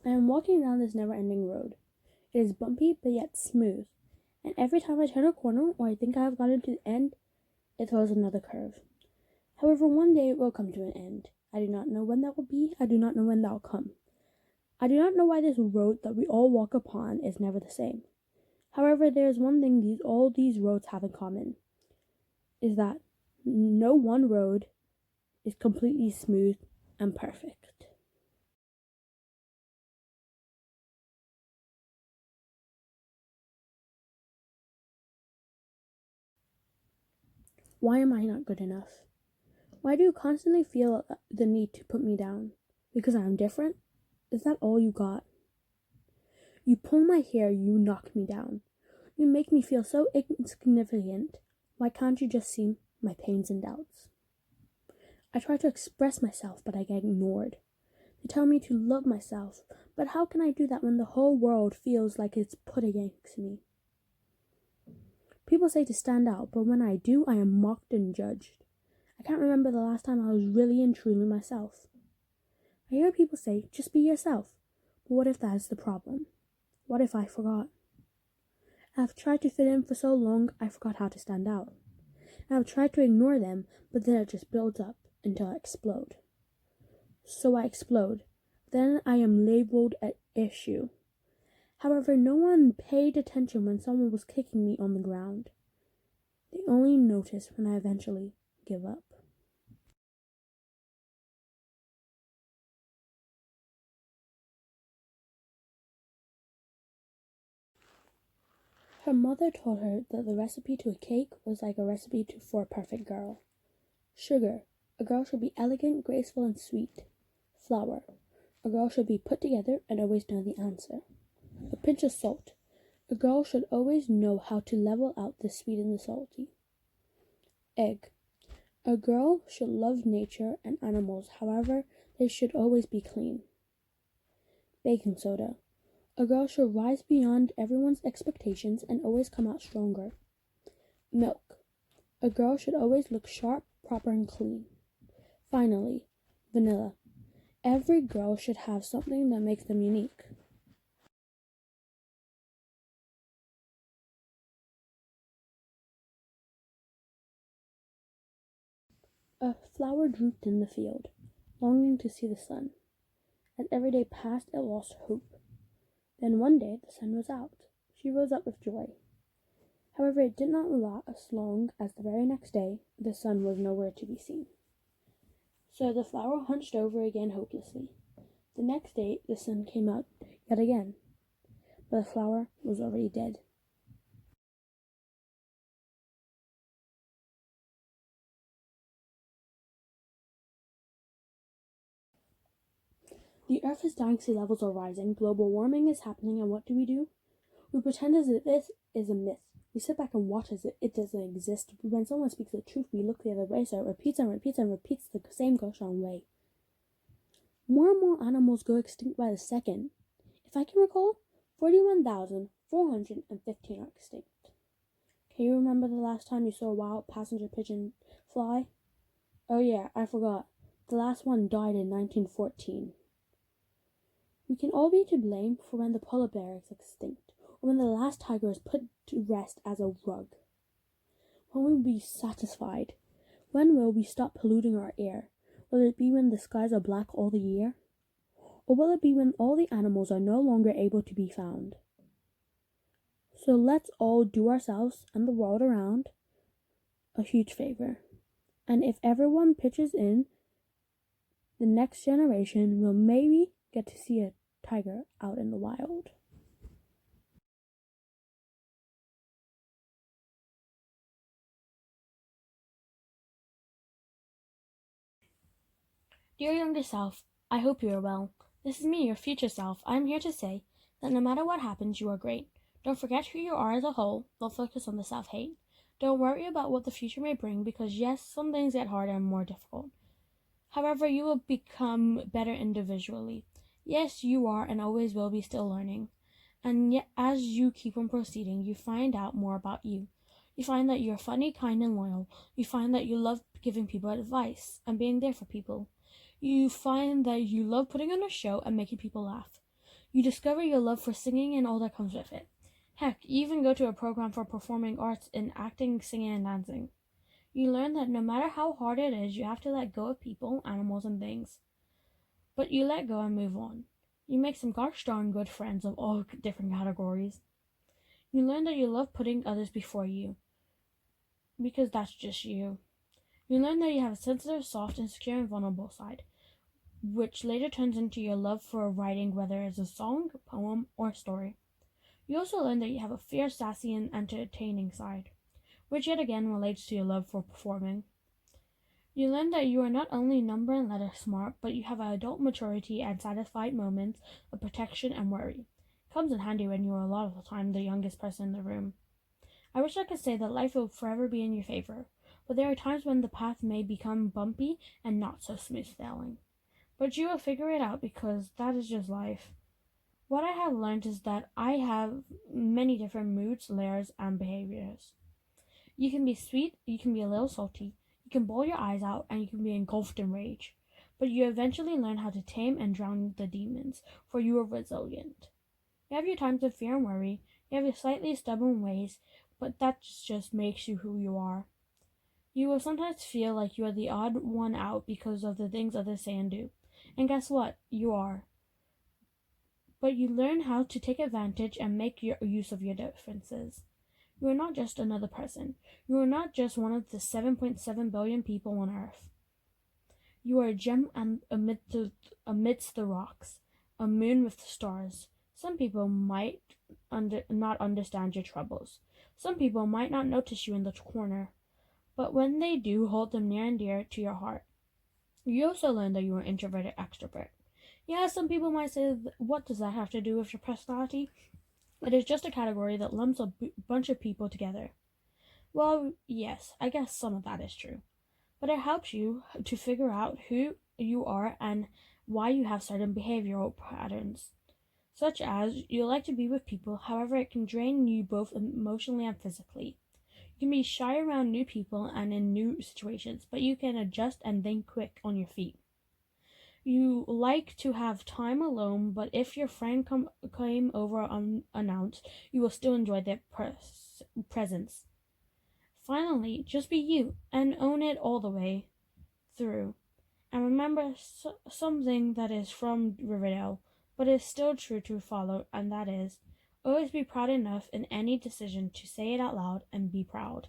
I am walking down this never-ending road. It is bumpy but yet smooth, and every time I turn a corner or I think I have gotten to the end, it throws another curve. However, one day it will come to an end. I do not know when that will be. I do not know when that will come. I do not know why this road that we all walk upon is never the same. However, there is one thing all these roads have in common, is that no one road is completely smooth and perfect. Why am I not good enough? Why do you constantly feel the need to put me down? Because I am different? Is that all you got? You pull my hair, you knock me down. You make me feel so insignificant. Why can't you just see my pains and doubts? I try to express myself, but I get ignored. They tell me to love myself, but how can I do that when the whole world feels like it's put against me? People say to stand out, but when I do, I am mocked and judged. I can't remember the last time I was really and truly myself. I hear people say, just be yourself. But what if that is the problem? What if I forgot? I've tried to fit in for so long, I forgot how to stand out. I've tried to ignore them, but then it just builds up until I explode. So I explode. Then I am labeled an issue. However, no one paid attention when someone was kicking me on the ground. They only notice when I eventually give up. Her mother told her that the recipe to a cake was like a recipe for a perfect girl. Sugar. A girl should be elegant, graceful, and sweet. Flour. A girl should be put together and always know the answer. A pinch of salt. A girl should always know how to level out the sweet and the salty. Egg. A girl should love nature and animals, however, they should always be clean. Baking soda. A girl should rise beyond everyone's expectations and always come out stronger. Milk. A girl should always look sharp, proper, and clean. Finally, vanilla. Every girl should have something that makes them unique. A flower drooped in the field, longing to see the sun. As every day passed, it lost hope. Then one day the sun was out. She rose up with joy. However, it did not last long, as the very next day the sun was nowhere to be seen. So the flower hunched over again hopelessly. The next day the sun came out yet again, but the flower was already dead. The earth is dying, sea levels are rising, global warming is happening, and what do? We pretend as if this is a myth. We sit back and watch as if it doesn't exist, but when someone speaks the truth, we look the other way, so it repeats and repeats and repeats the same gosh darn way. More and more animals go extinct by the second. If I can recall, 41,415 are extinct. Can you remember the last time you saw a wild passenger pigeon fly? Oh yeah, I forgot. The last one died in 1914. We can all be to blame for when the polar bear is extinct, or when the last tiger is put to rest as a rug. When will we be satisfied? When will we stop polluting our air? Will it be when the skies are black all the year? Or will it be when all the animals are no longer able to be found? So let's all do ourselves and the world around a huge favor. And if everyone pitches in, the next generation will maybe get to see a tiger out in the wild. Dear younger self, I hope you are well. This is me, your future self. I am here to say that no matter what happens, you are great. Don't forget who you are as a whole. Don't focus on the self-hate. Don't worry about what the future may bring, because yes, some things get harder and more difficult. However, you will become better individually. Yes, you are and always will be still learning. And yet, as you keep on proceeding, you find out more about you. You find that you're funny, kind, and loyal. You find that you love giving people advice and being there for people. You find that you love putting on a show and making people laugh. You discover your love for singing and all that comes with it. Heck, you even go to a program for performing arts in acting, singing, and dancing. You learn that no matter how hard it is, you have to let go of people, animals, and things. But you let go and move on. You make some gosh darn good friends of all different categories. You learn that you love putting others before you, because that's just you. You learn that you have a sensitive, soft, insecure, and vulnerable side, which later turns into your love for writing, whether it's a song, poem, or story. You also learn that you have a fierce, sassy, and entertaining side, which yet again relates to your love for performing. You learn that you are not only number and letter smart, but you have adult maturity and satisfied moments of protection and worry. Comes in handy when you are a lot of the time the youngest person in the room. I wish I could say that life will forever be in your favor, but there are times when the path may become bumpy and not so smooth sailing. But you will figure it out because that is just life. What I have learned is that I have many different moods, layers, and behaviors. You can be sweet, you can be a little salty, you can bawl your eyes out, and you can be engulfed in rage. But you eventually learn how to tame and drown the demons, for you are resilient. You have your times of fear and worry, you have your slightly stubborn ways, but that just makes you who you are. You will sometimes feel like you are the odd one out because of the things others say and do. And guess what? You are. But you learn how to take advantage and make use of your differences. You are not just another person. You are not just one of the 7.7 billion people on Earth. You are a gem amidst the rocks, a moon with stars. Some people might not understand your troubles. Some people might not notice you in the corner. But when they do, hold them near and dear to your heart. You also learn that you are introverted extrovert. Yeah, some people might say, what does that have to do with your personality? It is just a category that lumps a bunch of people together. Well, yes, I guess some of that is true. But it helps you to figure out who you are and why you have certain behavioral patterns. Such as, you like to be with people, however it can drain you both emotionally and physically. You can be shy around new people and in new situations, but you can adjust and think quick on your feet. You like to have time alone, but if your friend came over unannounced, you will still enjoy their presence. Finally, just be you and own it all the way through. And remember something that is from Riverdale, but is still true to follow, and that is, always be proud enough in any decision to say it out loud and be proud.